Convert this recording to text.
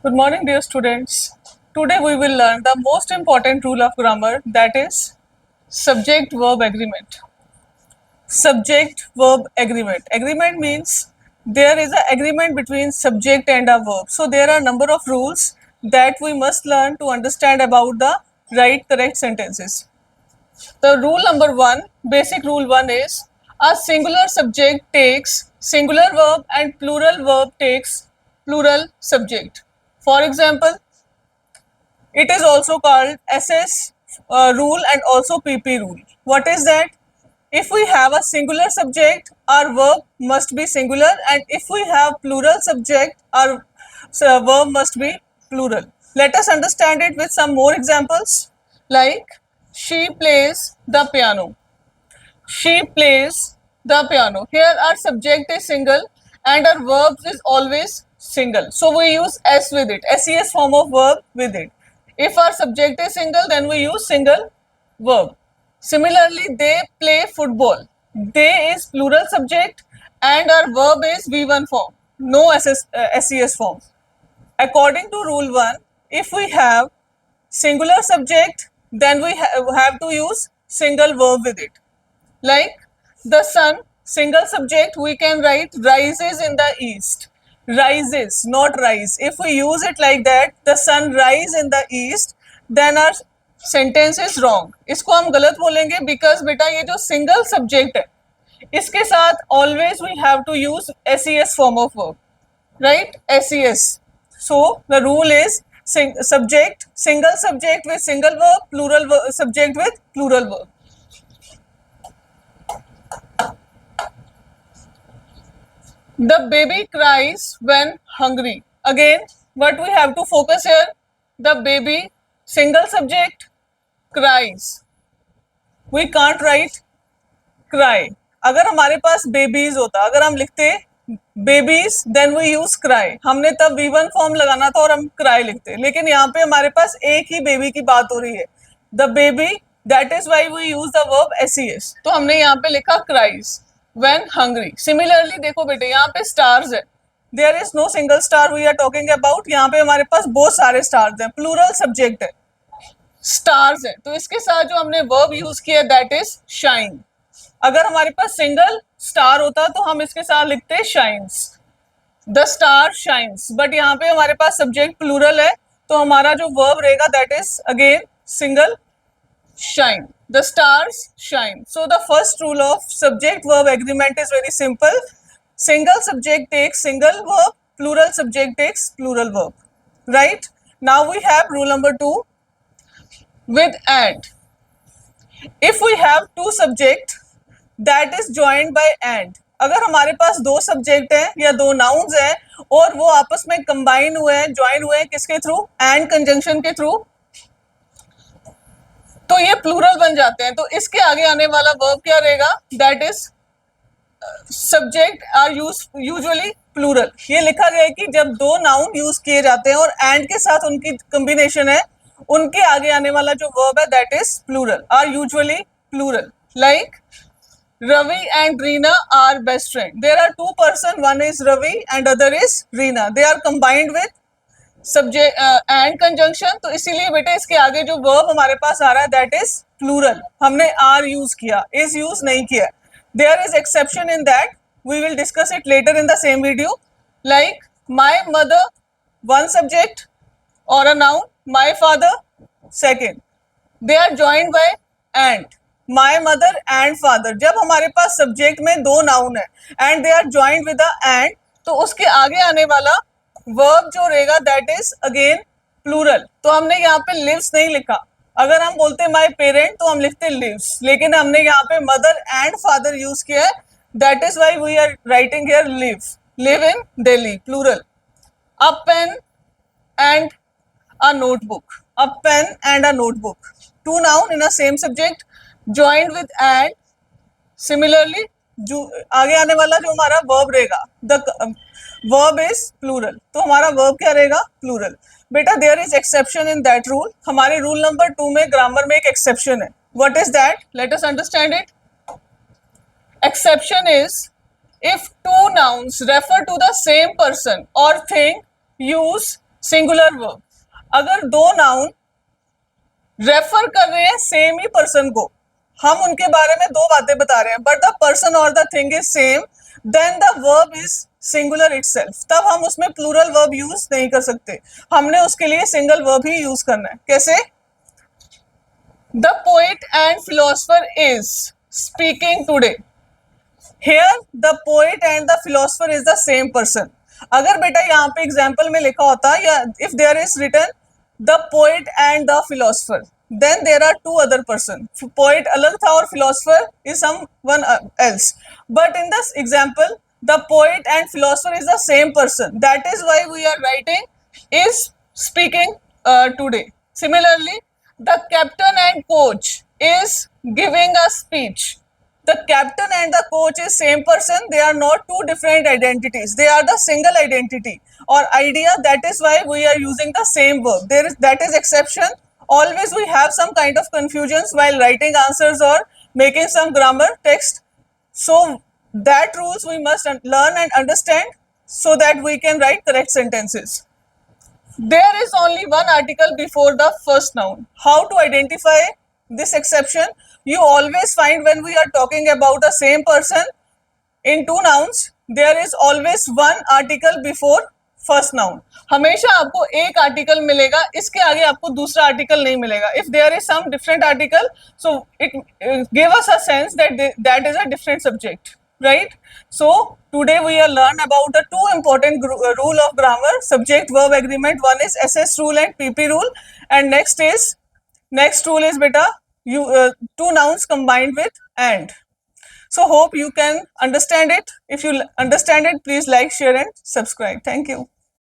Good morning, dear students. Today we will learn the most important rule of grammar, that is subject verb agreement. Subject verb agreement. Agreement means there is an agreement between subject and a verb. So there are a number of rules that we must learn to understand about the right correct sentences. The rule number one, basic rule one is a singular subject takes singular verb and plural verb takes plural subject. For example, it is also called SS rule and also PP rule. What is that? If we have a singular subject, our verb must be singular, and if we have plural subject, our verb must be plural. Let us understand it with some more examples, like she plays the piano. She plays the piano. Here our subject is single and our verb is always single. So we use S with it, SES form of verb with it. If our subject is single, then we use single verb. Similarly, they play football. They is plural subject and our verb is V1 form, no SES form. According to rule 1, if we have singular subject, then we have to use single verb with it. Like the sun, single subject, we can write rises in the east. Rises, not rise. If we use it like that, the sun rise in the east, then our sentence is wrong. इसको हम गलत बोलेंगे because बेटा ये जो single subject है, इसके साथ always we have to use SES form of verb, right? SES. So the rule is subject, single subject with single verb, plural subject with plural verb. The baby cries when hungry. Again, what we have to focus here, the baby, single subject, cries. We can't write cry. अगर हमारे पास babies होता, अगर हम लिखते babies, then we use cry. हमने तब V1 form लगाना था और हम cry लिखते, लेकिन यहाँ पे हमारे पास एक ही baby की बात हो रही है. The baby, that is why we use the verb SES. तो हमने यहाँ पे लिखा cries when hungry. Similarly, देखो बेटे यहाँ पे stars है. There is no single star we are talking about. यहाँ पे हमारे पास बहुत सारे stars हैं. Plural subject है. Stars है. तो इसके साथ जो हमने verb use किया that is shine. अगर हमारे पास single star होता तो हम इसके साथ लिखते shines. The star shines. But यहाँ पे हमारे पास subject plural है, तो हमारा जो verb रहेगा that is again single shine. The stars shine. So the first rule of subject verb agreement is very simple. Single subject takes single verb, plural subject takes plural verb. Right? Now we have rule number 2 with and. If we have two subject that is joined by and. अगर हमारे पास दो subject हैं या दो nouns हैं और वो आपस में कंबाइन हुए हैं, ज्वाइन हुए हैं, किसके थ्रू? एंड कंजंक्शन के थ्रू, तो ये प्लूरल बन जाते हैं. तो इसके आगे आने वाला वर्ब क्या रहेगा? That is subject are usually plural. ये लिखा गया है कि जब दो नाउन यूज किए जाते हैं और एंड के साथ उनकी कॉम्बिनेशन है, उनके आगे आने वाला जो वर्ब है that is plural, are usually plural. Like Ravi and Reena are best friend. There are two person, one is Ravi and other is Reena. They are combined with subject and conjunction. तो इसीलिए बेटे इसके आगे जो verb हमारे पास आ रहा है that is plural. हमने are use किया, is use नहीं किया. There is exception in that. We will discuss it later in the same video. Like my mother, one subject or a noun. My father, second. They are joined by and. My mother and father. जब हमारे पास subject में दो noun है and they are joined with and, तो उसके आगे आने वाला वर्ब जो रहेगा दैट इज अगेन प्लूरल. तो हमने यहाँ पे लिव्स नहीं लिखा. अगर हम बोलते माई पेरेंट तो हम लिखते लिव्स, लेकिन हमने यहाँ पे मदर एंड फादर यूज किया है. That is why we are writing here live. Live in Delhi, plural. A pen and a notebook. A pen and a notebook, two noun in a same subject joined with and. Similarly, जो आगे आने वाला जो हमारा verb रहेगा, the verb is plural. तो हमारा verb क्या रहेगा? Plural. बेटा there is exception in that rule. हमारे rule number 2 में grammar में एक exception है. What is that? Let us understand it. Exception is if two nouns refer to the same person or thing, use singular verb, अगर दो noun refer कर रहे हैं सेम ही पर्सन को, हम उनके बारे में दो बातें बता रहे हैं बट द पर्सन और the thing is same, then the verb is singular itself, तब हम उसमें प्लूरल वर्ब यूज नहीं कर सकते, हमने उसके लिए सिंगल वर्ब ही यूज करना है। कैसे? The poet and philosopher is speaking today, here the poet and the philosopher is the same person. अगर बेटा यहाँ पे एग्जाम्पल में लिखा होता या if there is written the poet and the philosopher, then there are two other person, poet अलग था और philosopher is someone else, but in this example the poet and philosopher is the same person, that is why we are writing is speaking today. Similarly, the captain and coach is giving a speech, the captain and the coach is same person, they are not two different identities, they are the single identity or idea, that is why we are using the same verb. There is, that is exception, always we have some kind of confusions while writing answers or making some grammar text, so that rules we must learn and understand so that we can write correct sentences. There is only one article before the first noun. How to identify this exception? You always find when we are talking about the same person in two nouns, there is always one article before first noun, हमेशा आपको एक article मिलेगा, इसके आगे आपको दूसरा article नहीं मिलेगा. If there is some different article, so it give us a sense that is a different subject, right? So today we are learn about the two important rule of grammar, subject verb agreement. One is SS rule and PP rule, and next rule is beta you two nouns combined with and. So hope you can understand it. If you understand it, please like, share and subscribe. Thank you.